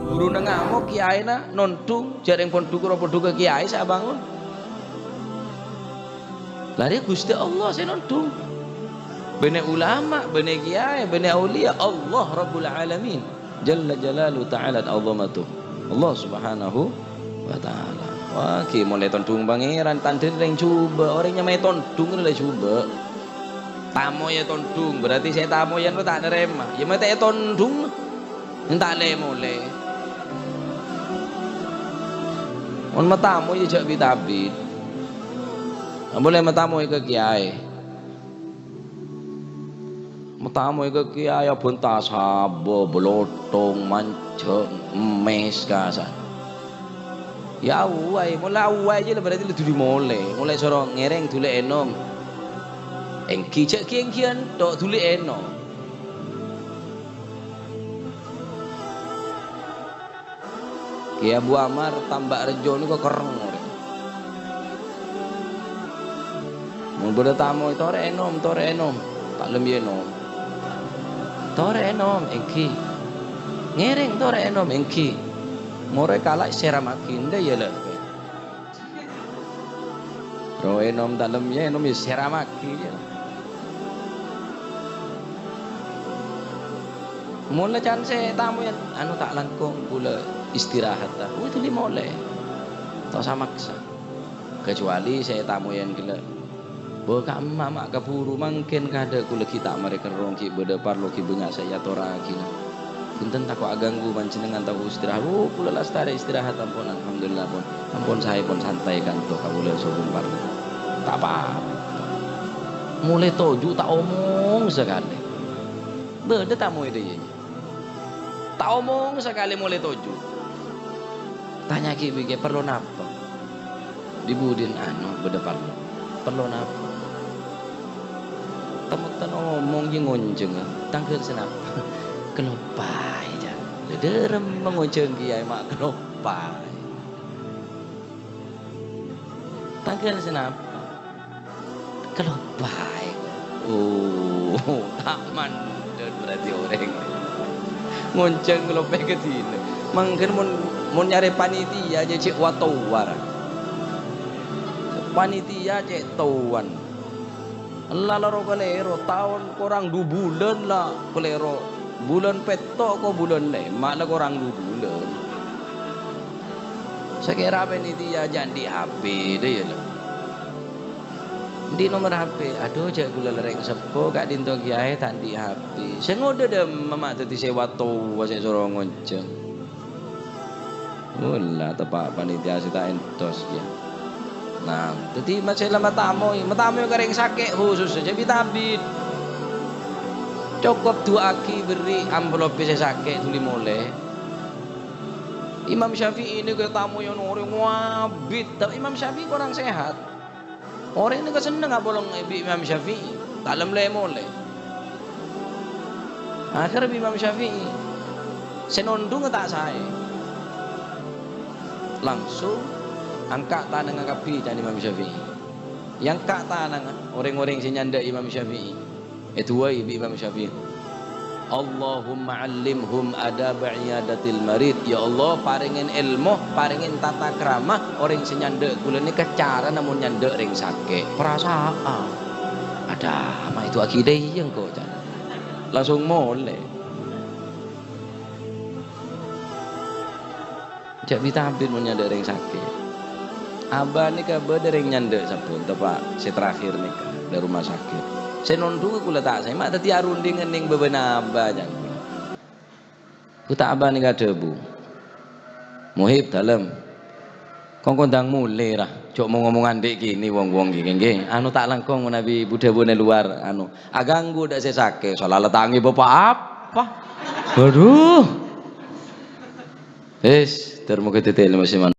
Guru nengamo kiai na nontung jaring pon dukur apa duka kiai saya bangun. Lari Gusti Allah saya nontung. Bene ulama, bene kiai, bene aulia Allah Rabbul Alamin. Jalla jalalu ta'ala azamatuh. Allah Subhanahu wa ta'ala. Wah, ki mulai tondung pangeran tandir yang coba orangnya main tondung lah coba. Tamu ya tondung berarti saya tamu yang tak nerema. Ya mata ya tondung entah le mulai. On matamu ya jak bitabit. Boleh matamu ke kiai. Matamu ke kiai bentas habo belotong mancung mes kasan. Ya awai, mulai aja lah berarti lu mulai sorong ngereng dulu enom. Engki cek kian tok dulu enom. Kiai Abu Amar tambak rejo ni kok kereng. Mun bodo tamu tore enom. Tak lem enom. Tore enom engki. Ngereng tore enom engki. More kalak seramakin dah ya lah. Ro enom dalam ya enom seramaki je. Mula can saya tamu yang anu tak langkung pula istirahat dah. Itu dia boleh. Tak sama maksa. Kecuali saya tamu yang gila. Baka mak kapuru mungkin kada kula kita mereka rongki berdepar loki bunga saya tora gila. Punten tak kok ganggu panjenengan tahu istirahat. Oh kula lastare istirahat ampun alhamdulillah pun. Ampun saya pun santai kanto kawula sobumbar. Tak apa. Mulai toju tak omong sekali. Beda tamu itu ya. Tak omong sekali mulai toju. Tanya ki bige perlu napa? Dibudin anu beda perlu napa? Temutan omong je ngonceng tangkel senapa? Kelopai aja. Derem mengonceng kiai mak kelopai. Tangkel senapa? Kelopai. Oh, tak mandor berarti orang. Ngonceng kelopai ke sini. Mungkin mun nyari panitia aja cek watawar. Panitia cek tuan. Lalo kalero tahun korang 2 bulan lah kalero. Bulan petok ko bulan lemak lah korang 2 bulan. Sekira panitia jangan di HP deh ya lah. Di nomor HP, aduh cek gula lereng sepo kak dinto kiai tak di HP. Saya ngode deh mamak tadi sewa tua saya suruh ngonceng. Ulah tepak panitia kita entos ya. Nah, jadi masalah matamu kering sakit khusus saja vitabit. Cukup 2 aki beri amplop saya sakit tuli mulai. Imam Syafi'i ini ke tamu yang orang wabit, tapi Imam Syafi'i orang sehat. Orang ini keseneng nggak bolong Imam Syafi'i, dalam mulai. Akhirnya Imam Syafi'i senondung tak saya. Langsung angkat tangan ngakapi dan Imam Syafi'i. Yang kak tangan orang-orang yang nyanda Imam Syafi'i. Itu wai Imam Syafi'i. Allahumma allimhum adab i'adatil marid. Ya Allah paringin ilmu, paringin tata krama orang yang nyanda kula ni cara namun nyanda ring sakit. Perasaan. Ada ama itu akidah yang kok. Langsung mulai. Jak vitabit mun nyanda ring sakit. Abah ni ka bedereng nyanda sampun tepak si terakhir nih dari rumah sakit. Saya nondu kula tak saya mak tadi arunding ngening bebena abah jang. Ku tak abah ni ka debu. Muhib dalam. Kong kondang mulai lah. Cok mau ngomongan dek gini wong-wong gini. Anu tak langkong nabi bude-bude luar anu. Aganggu dak saya sakit. Soalnya tangi bapak apa? Waduh. Terima kasih masih